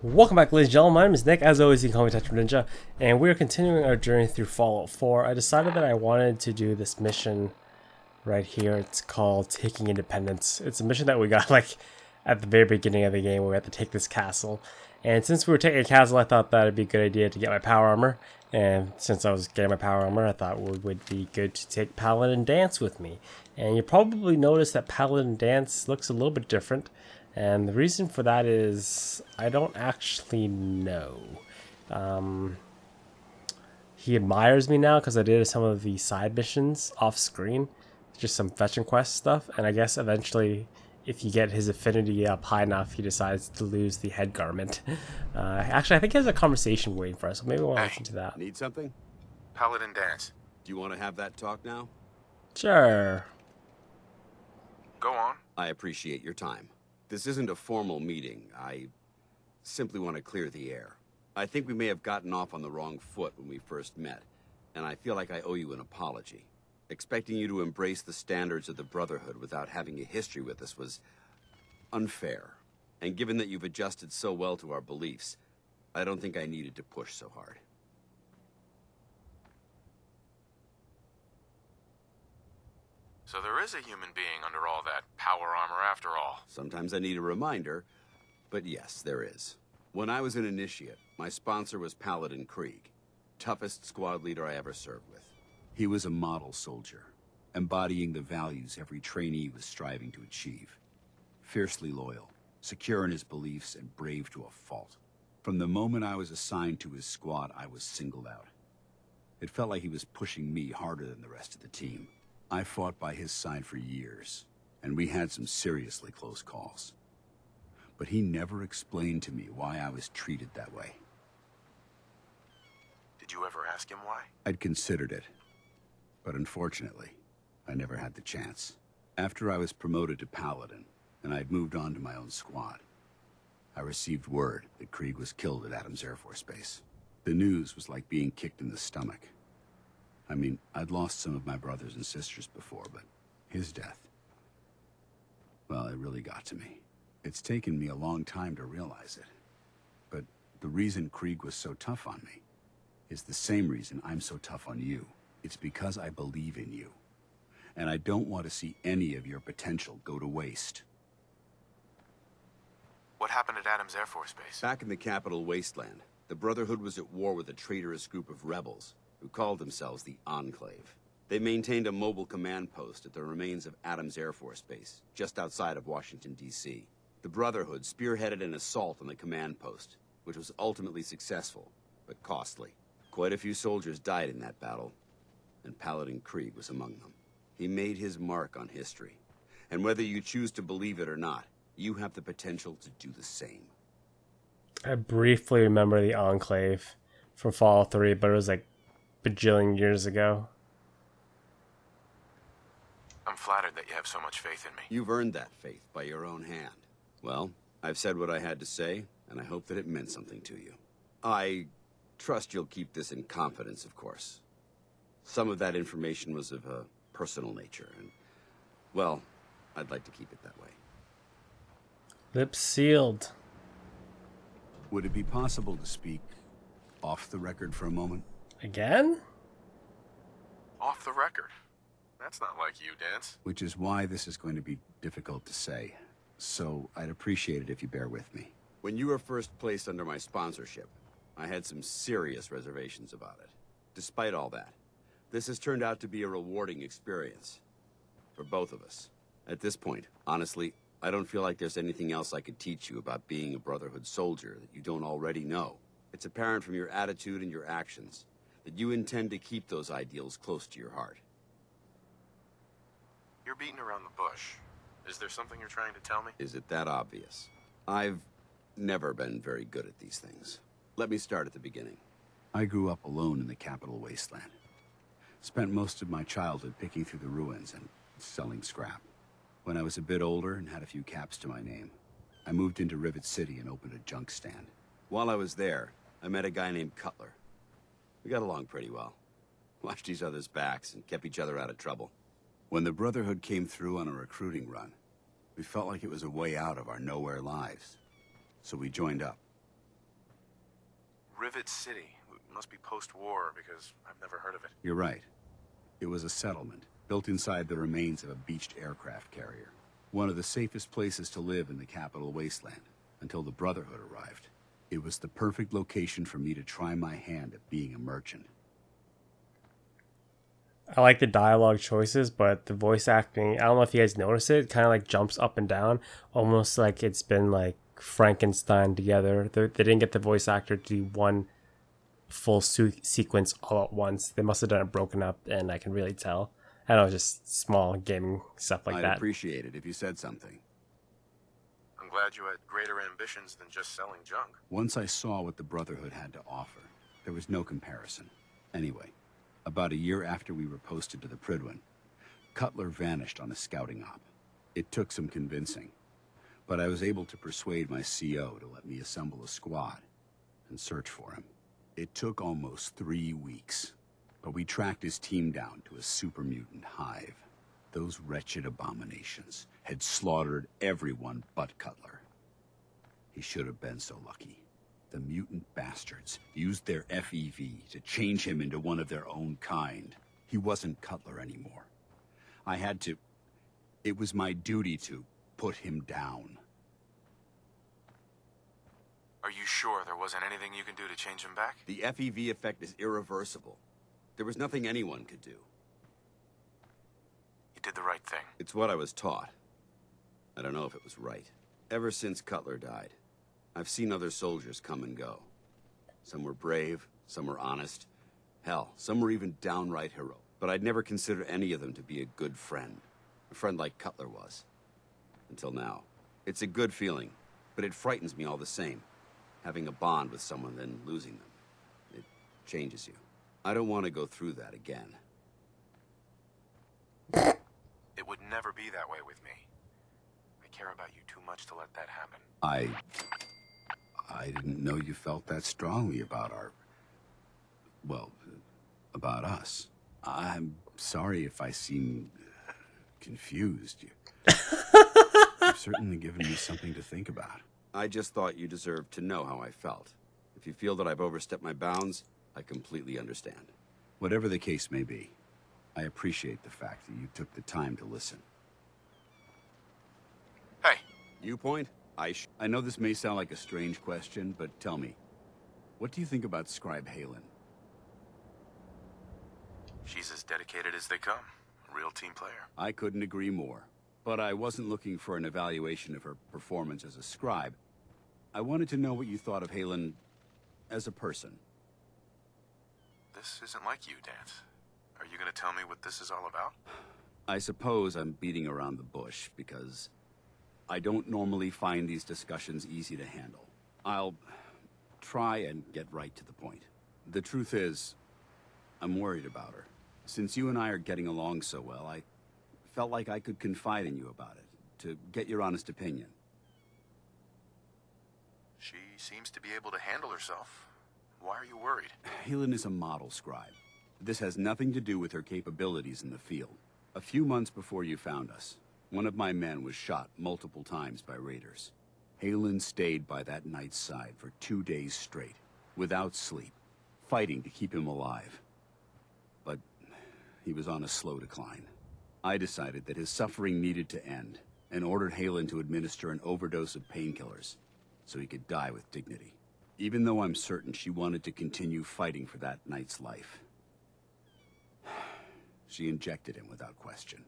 Welcome back, ladies and gentlemen. My name is Nick. As always, you can call me Tetra Ninja, and we are continuing our journey through Fallout 4. I decided that I wanted to do this mission right here. It's called Taking Independence. It's a mission that we got like at the very beginning of the game where we had to take this castle. And since we were taking a castle, I thought that it'd be a good idea to get my power armor. And since I was getting my power armor, I thought it would be good to take Paladin Danse with me. And you probably noticed that Paladin Danse looks a little bit different. And the reason for that is I don't actually know. He admires me now because I did some of the side missions off screen, just some fetch and quest stuff. And I guess eventually, if you get his affinity up high enough, he decides to lose the head garment. Actually, I think he has a conversation waiting for us, so maybe we'll listen to that. Need something? Paladin Danse. Do you want to have that talk now? Sure. Go on. I appreciate your time. This isn't a formal meeting. I simply want to clear the air. I think we may have gotten off on the wrong foot when we first met, and I feel like I owe you an apology. Expecting you to embrace the standards of the Brotherhood without having a history with us was unfair. And given that you've adjusted so well to our beliefs, I don't think I needed to push so hard. So there is a human being under all that power armor after all. Sometimes I need a reminder, but yes, there is. When I was an initiate, my sponsor was Paladin Krieg, toughest squad leader I ever served with. He was a model soldier, embodying the values every trainee was striving to achieve. Fiercely loyal, secure in his beliefs, and brave to a fault. From the moment I was assigned to his squad, I was singled out. It felt like he was pushing me harder than the rest of the team. I fought by his side for years, and we had some seriously close calls. But he never explained to me why I was treated that way. Did you ever ask him why? I'd considered it, but unfortunately, I never had the chance. After I was promoted to Paladin, and I'd moved on to my own squad, I received word that Krieg was killed at Adams Air Force Base. The news was like being kicked in the stomach. I mean, I'd lost some of my brothers and sisters before, but his death, well, it really got to me. It's taken me a long time to realize it. But the reason Krieg was so tough on me is the same reason I'm so tough on you. It's because I believe in you. And I don't want to see any of your potential go to waste. What happened at Adams Air Force Base? Back in the capital wasteland, the Brotherhood was at war with a traitorous group of rebels who called themselves the Enclave. They maintained a mobile command post at the remains of Adams Air Force Base, just outside of Washington, D.C. The Brotherhood spearheaded an assault on the command post, which was ultimately successful, but costly. Quite a few soldiers died in that battle, and Paladin Krieg was among them. He made his mark on history, and whether you choose to believe it or not, you have the potential to do the same. I briefly remember the Enclave from Fallout 3, but it was like bajillion years ago. I'm flattered that you have so much faith in me. You've earned that faith by your own hand. Well, I've said what I had to say, and I hope that it meant something to you. I trust you'll keep this in confidence, of course. Some of that information was of a personal nature, and, well, I'd like to keep it that way. Lips sealed. Would it be possible to speak off the record for a moment? Again? Off the record. That's not like you, Danse. Which is why this is going to be difficult to say. So I'd appreciate it if you bear with me. When you were first placed under my sponsorship, I had some serious reservations about it. Despite all that, this has turned out to be a rewarding experience for both of us. At this point, honestly, I don't feel like there's anything else I could teach you about being a Brotherhood soldier that you don't already know. It's apparent from your attitude and your actions that you intend to keep those ideals close to your heart. You're beating around the bush. Is there something you're trying to tell me? Is it that obvious? I've never been very good at these things. Let me start at the beginning. I grew up alone in the capital wasteland. Spent most of my childhood picking through the ruins and selling scrap. When I was a bit older and had a few caps to my name, I moved into Rivet City and opened a junk stand. While I was there, I met a guy named Cutler. We got along pretty well. Watched each other's backs and kept each other out of trouble. When the Brotherhood came through on a recruiting run, we felt like it was a way out of our nowhere lives. So we joined up. Rivet City. It must be post-war, because I've never heard of it. You're right. It was a settlement, built inside the remains of a beached aircraft carrier. One of the safest places to live in the capital wasteland, until the Brotherhood arrived. It was the perfect location for me to try my hand at being a merchant. I like the dialogue choices, but the voice acting, I don't know if you guys notice it kind of like jumps up and down, almost like it's been like Frankenstein together. They didn't get the voice actor to do one full sequence all at once. They must have done it broken up, and I can really tell. I know, just small gaming stuff like that. I'd appreciate it if you said something. I'm glad you had greater ambitions than just selling junk. Once I saw what the Brotherhood had to offer, there was no comparison. Anyway, about a year after we were posted to the Prydwen, Cutler vanished on a scouting op. It took some convincing, but I was able to persuade my CO to let me assemble a squad and search for him. It took almost 3 weeks, but we tracked his team down to a super-mutant hive. Those wretched abominations had slaughtered everyone but Cutler. He should have been so lucky. The mutant bastards used their FEV to change him into one of their own kind. He wasn't Cutler anymore. I had to... It was my duty to put him down. Are you sure there wasn't anything you can do to change him back? The FEV effect is irreversible. There was nothing anyone could do. You did the right thing. It's what I was taught. I don't know if it was right. Ever since Cutler died, I've seen other soldiers come and go. Some were brave, some were honest. Hell, some were even downright heroic. But I'd never considered any of them to be a good friend. A friend like Cutler was. Until now. It's a good feeling, but it frightens me all the same. Having a bond with someone, then losing them. It changes you. I don't want to go through that again. It would never be that way with me. I care about you too much to let that happen. I didn't know you felt that strongly about about us. I'm sorry if I seem confused. You've certainly given me something to think about. I just thought you deserved to know how I felt. If you feel that I've overstepped my bounds, I completely understand. Whatever the case may be, I appreciate the fact that you took the time to listen. Hey. Viewpoint? I know this may sound like a strange question, but tell me, what do you think about Scribe Haylen? She's as dedicated as they come. A real team player. I couldn't agree more. But I wasn't looking for an evaluation of her performance as a scribe. I wanted to know what you thought of Haylen as a person. This isn't like you, Danse. Are you gonna tell me what this is all about? I suppose I'm beating around the bush because I don't normally find these discussions easy to handle. I'll try and get right to the point. The truth is, I'm worried about her. Since you and I are getting along so well, I felt like I could confide in you about it, to get your honest opinion. She seems to be able to handle herself. Why are you worried? Haylen is a model scribe. This has nothing to do with her capabilities in the field. A few months before you found us, one of my men was shot multiple times by raiders. Haylen stayed by that knight's side for 2 days straight, without sleep, fighting to keep him alive. But he was on a slow decline. I decided that his suffering needed to end, and ordered Haylen to administer an overdose of painkillers, so he could die with dignity. Even though I'm certain she wanted to continue fighting for that knight's life. She injected him without question.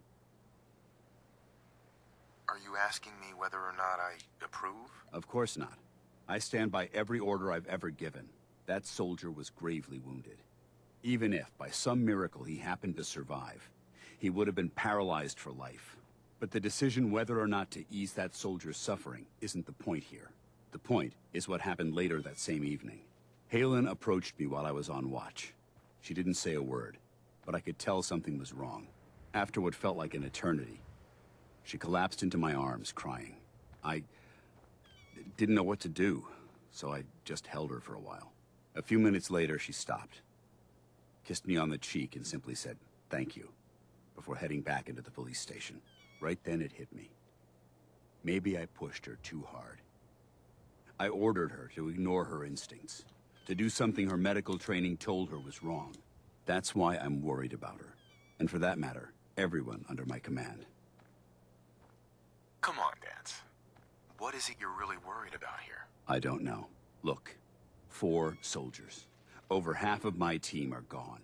Are you asking me whether or not I approve? Of course not. I stand by every order I've ever given. That soldier was gravely wounded. Even if, by some miracle, he happened to survive, he would have been paralyzed for life. But the decision whether or not to ease that soldier's suffering isn't the point here. The point is what happened later that same evening. Haylen approached me while I was on watch. She didn't say a word, but I could tell something was wrong. After what felt like an eternity, she collapsed into my arms, crying. I didn't know what to do, so I just held her for a while. A few minutes later, she stopped, kissed me on the cheek, and simply said, "Thank you," before heading back into the police station. Right then it hit me. Maybe I pushed her too hard. I ordered her to ignore her instincts, to do something her medical training told her was wrong. That's why I'm worried about her. And for that matter, everyone under my command. Come on, Danse. What is it you're really worried about here? I don't know. Look, 4 soldiers. Over half of my team are gone.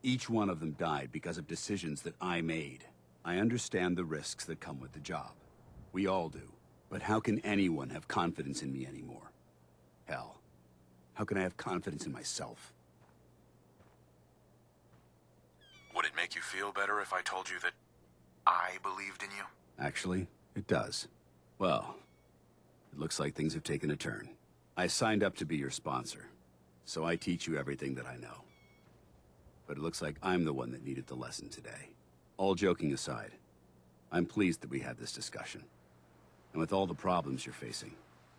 Each one of them died because of decisions that I made. I understand the risks that come with the job. We all do. But how can anyone have confidence in me anymore? Hell, how can I have confidence in myself? Would it make you feel better if I told you that I believed in you? Actually, it does. Well, it looks like things have taken a turn. I signed up to be your sponsor, so I teach you everything that I know. But it looks like I'm the one that needed the lesson today. All joking aside, I'm pleased that we had this discussion. And with all the problems you're facing,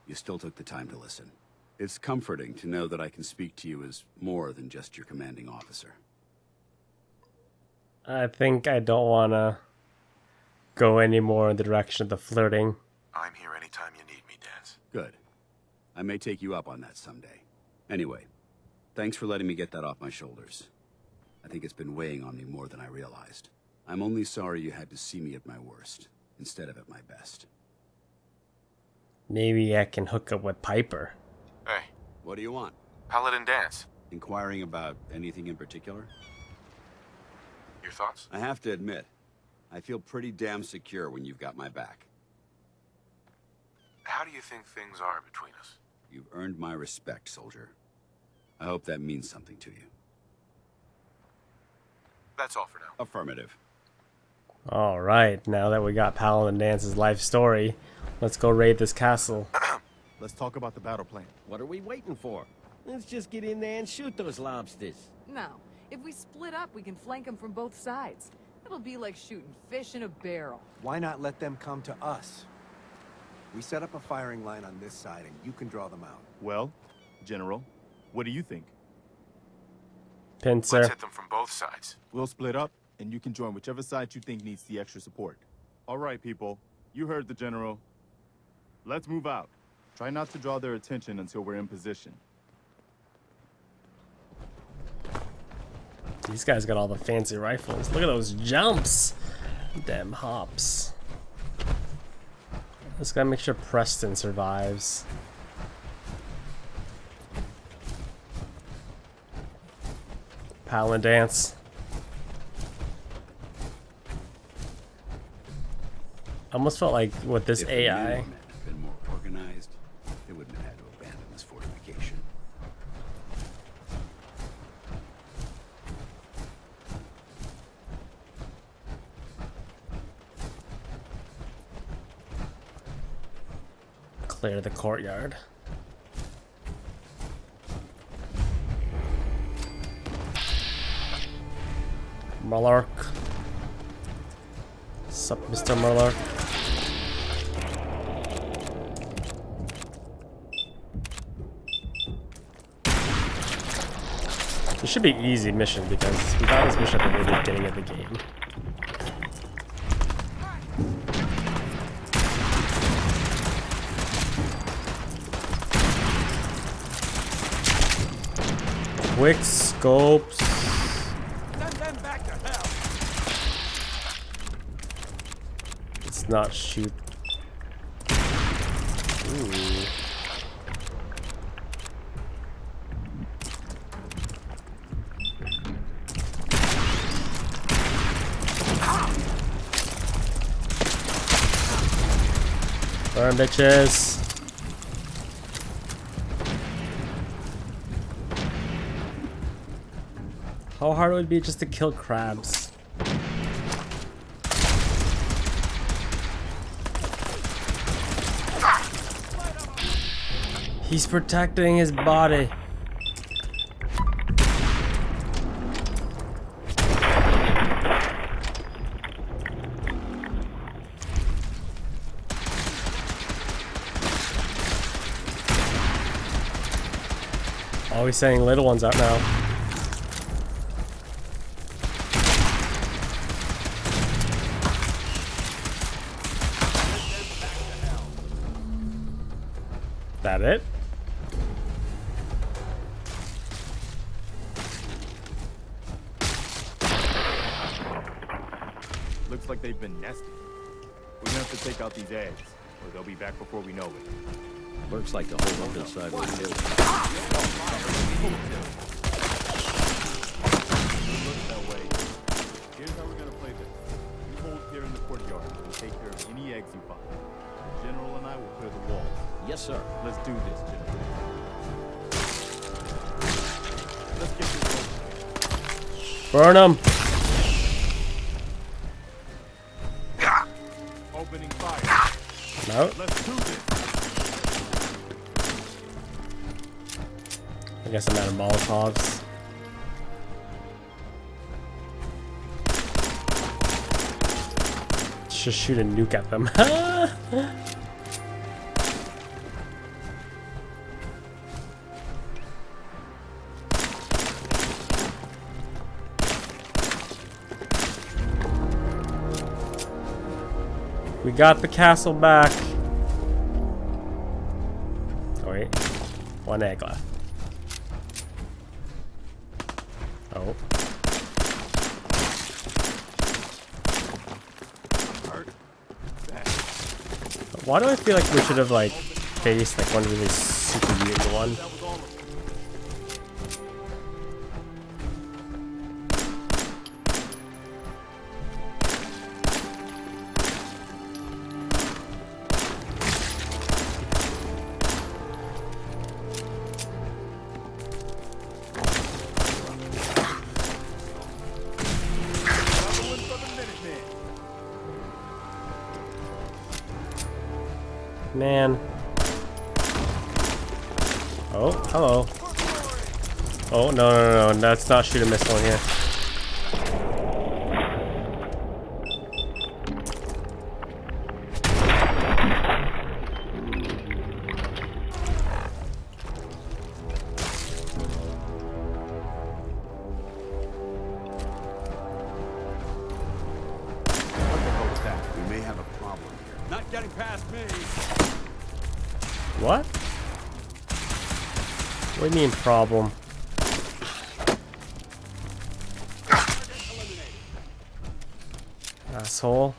you still took the time to listen. It's comforting to know that I can speak to you as more than just your commanding officer. I think I don't want to go any more in the direction of the flirting. I'm here anytime you need me, Danse. Good. I may take you up on that someday. Anyway, thanks for letting me get that off my shoulders. I think it's been weighing on me more than I realized. I'm only sorry you had to see me at my worst, instead of at my best. Maybe I can hook up with Piper. Hey, What do you want? Paladin Danse. Inquiring about anything in particular? Your thoughts? I have to admit, I feel pretty damn secure when you've got my back. How do you think things are between us? You've earned my respect, soldier. I hope that means something to you. That's all for now. Affirmative. All right, now that we got Paladin Dance's life story, let's go raid this castle. Let's talk about the battle plan. What are we waiting for? Let's just get in there and shoot those lobsters. No. If we split up, we can flank them from both sides. It'll be like shooting fish in a barrel. Why not let them come to us? We set up a firing line on this side and you can draw them out. Well, General, what do you think? Pincer. Let's hit them from both sides. We'll split up, and you can join whichever side you think needs the extra support. All right, people. You heard the General. Let's move out. Try not to draw their attention until we're in position. These guys got all the fancy rifles. Look at those jumps. Damn hops. Just gotta make sure Preston survives. Paladin Danse. I almost felt like with this If the AI. Minutemen had been more organized, they wouldn't have had to abandon this fortification. Clear the courtyard. Mirelurk. Sup, Mr. Mirelurk? This should be an easy mission because we got this mission at the really beginning of the game. Quick scopes. Send them back to hell. Let's not shoot. Ooh. Burn, bitches. How hard would it be just to kill crabs? He's protecting his body. Oh, he's sending little ones out now. That it? Looks like they've been nesting. We're gonna have to take out these eggs, or they'll be back before we know it. Looks like the whole other side of the hill. Look that way. Here's how we're gonna play this. You hold here in the courtyard and take care of any eggs you find. The General and I will clear the walls. Yes, sir. Let's do this, General. Let's get this over. Burn them. Opening fire. No. Let's do this. I guess I'm out of Molotovs. Just shoot a nuke at them. We got the castle back. Oh wait, one egg left. Oh. Why do I feel like we should have like faced like one really super mutant one? Man. Oh, hello. Oh, no. Let's not shoot a missile in here. What the hell was that? We may have a problem here. Not getting past me. What? What do you mean problem? Asshole.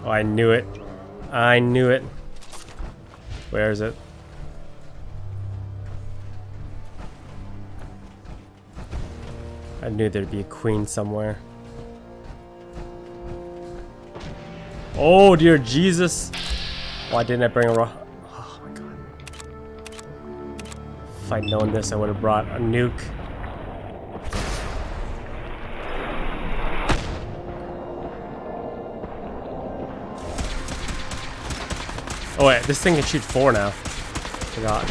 Oh, I knew it. I knew it. Where is it? I knew there'd be a queen somewhere. Oh dear Jesus! Why didn't I bring a rock? Oh my god. If I'd known this, I would have brought a nuke. Oh wait, this thing can shoot 4 now. Forgot.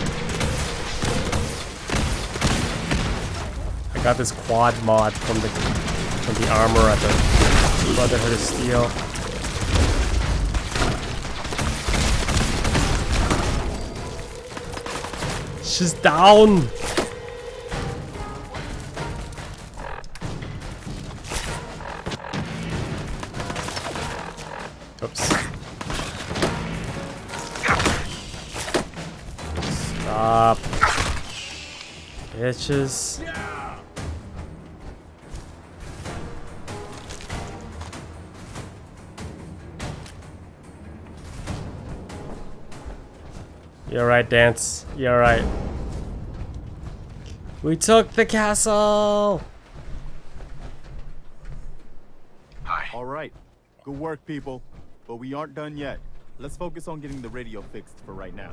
I got this quad mod from the armor at the Brotherhood of Steel. She's down. Oops. Stop. Bitches. You're right, Danse. You're right. We took the castle! Hi. All right. Good work, people. But we aren't done yet. Let's focus on getting the radio fixed for right now.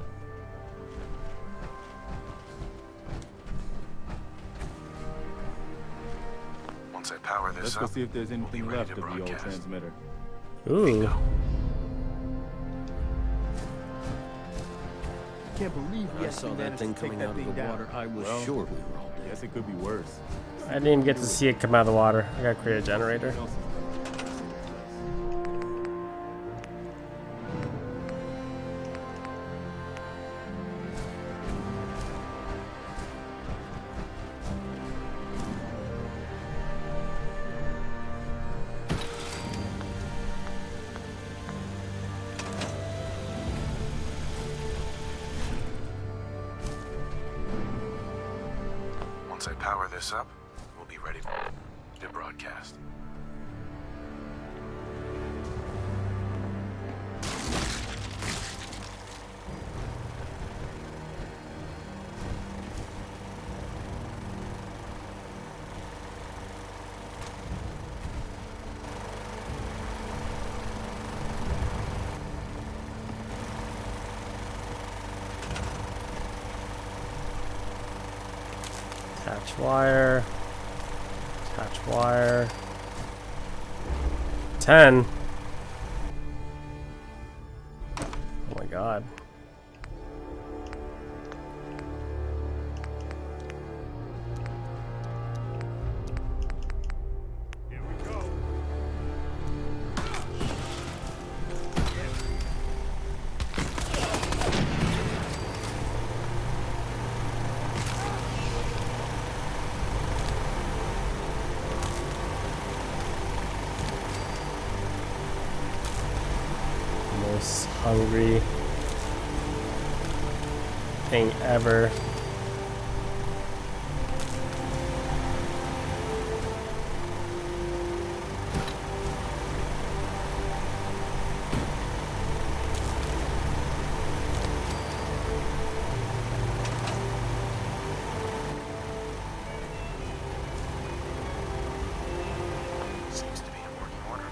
Once I power this Let's up, go see if there's anything ready left to of the old broadcast. transmitter. Ooh. I can't believe we I saw that managed thing to take coming that out of thing the down. water. I was Well, sure we were all dead. Guess it could be worse. I didn't even get to see it come out of the water. I gotta create a generator. Once I power this up, we'll be ready. to broadcast. Attach wire. Attach wire. 10. Oh my god. Here we go. Most hungry thing ever. Seems to be in working order.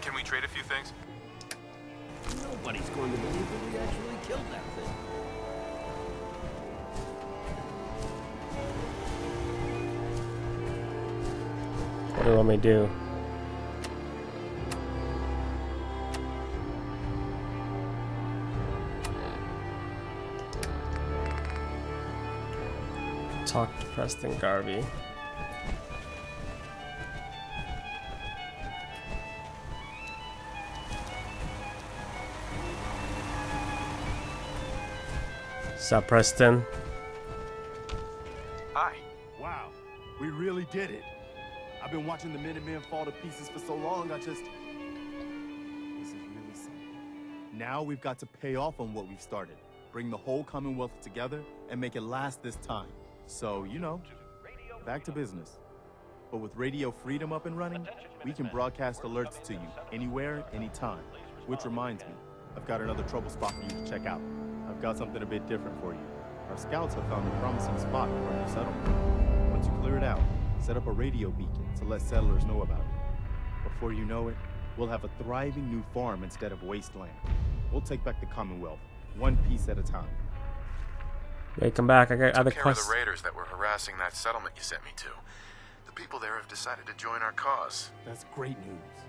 Can we trade a few things? Nobody's going to believe that we actually killed that thing. What do you want me to do? Talk to Preston Garvey. Sup, Preston? Hi. Wow, we really did it. I've been watching the Minutemen fall to pieces for so long, this is really something. Now we've got to pay off on what we've started. Bring the whole Commonwealth together and make it last this time. So, you know, back to business. But with radio freedom up and running, we can broadcast alerts to you anywhere, anytime. Which reminds me, I've got another trouble spot for you to check out. I've got something a bit different for you. Our scouts have found a promising spot for a new settlement. Once you clear it out, set up a radio beacon to let settlers know about it. Before you know it, we'll have a thriving new farm instead of wasteland. We'll take back the Commonwealth, one piece at a time. Hey, come back. I got other Took care of questions. the raiders that were harassing that settlement you sent me to. The people there have decided to join our cause. That's great news.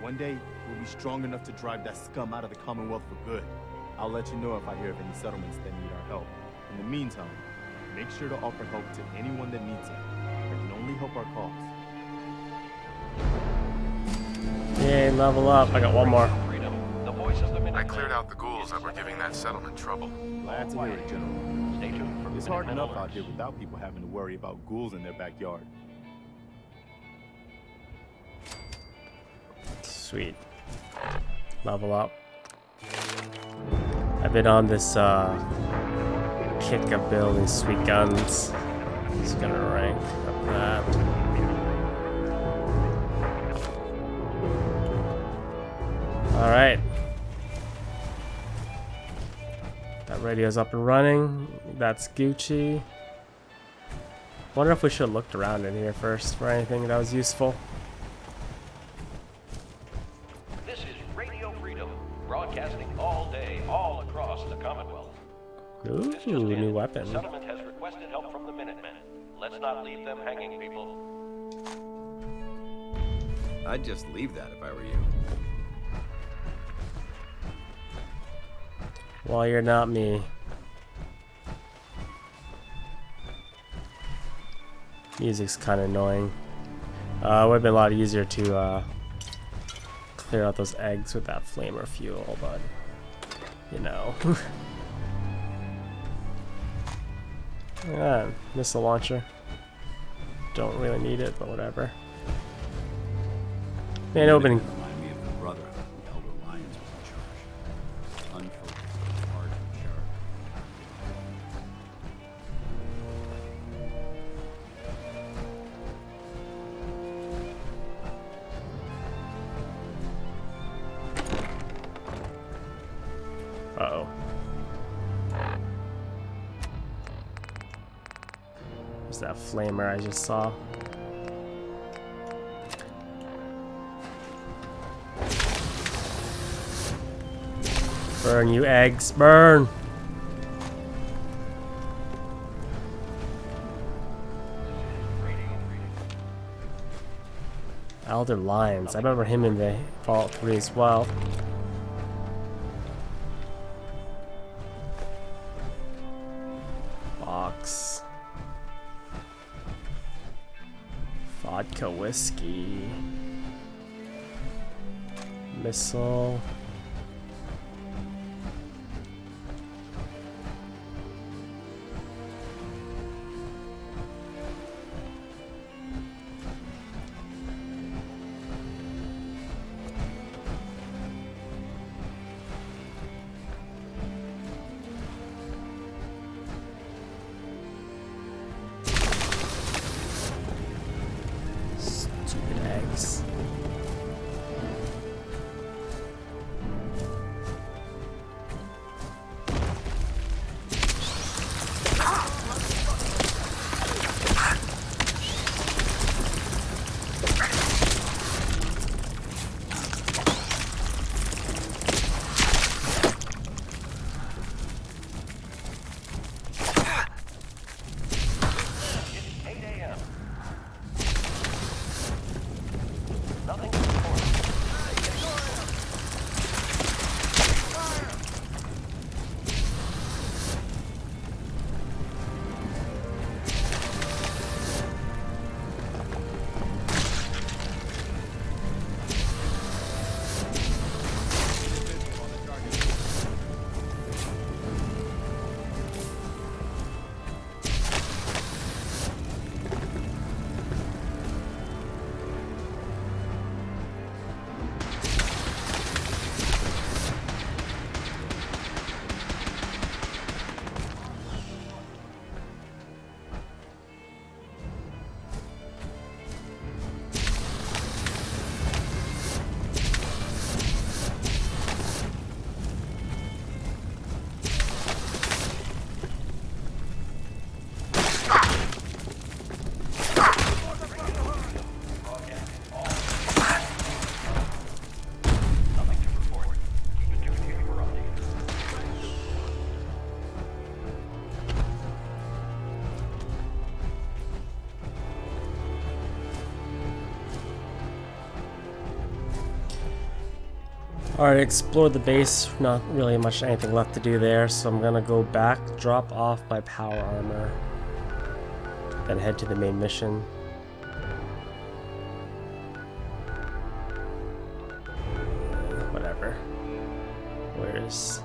One day, we'll be strong enough to drive that scum out of the Commonwealth for good. I'll let you know if I hear of any settlements that need our help. In the meantime, make sure to offer help to anyone that needs it. That can only help our cause. Yay, level up. I got one more. I cleared out the ghouls that were giving that settlement trouble. Glad to hear it, General. It's hard enough out here without people having to worry about ghouls in their backyard. Sweet. Level up. I've been on this kick of building sweet guns. Just gonna rank up that. Alright. That radio's up and running. That's Gucci. Wonder if we should have looked around in here first for anything that was useful. This is Radio Freedom, broadcasting all day, all across the Commonwealth. Ooh, This just in. new The weapon. settlement has requested help from the Minutemen. Let's not leave them hanging, people. I'd just leave that if I were you. Well, you're not me. Music's kind of annoying. It would have been a lot easier to clear out those eggs with that flamer fuel, but you know. Yeah, missile launcher. Don't really need it, but whatever. Man, it would have been Remind me of the brotherhood and Elder Lyons were Where's that flamer I just saw? Burn, you eggs, burn! Elder Lions. I remember him in the Fallout 3 as well. Box. Vodka whiskey. Missile. Stupid eggs. It's 8 a.m. Nothing to report. Nothing to report. Keep in tune here for updates. Alright, explore the base. Not really much anything left to do there, so I'm gonna go back, drop off my power armor, then head to the main mission. Whatever. Where's...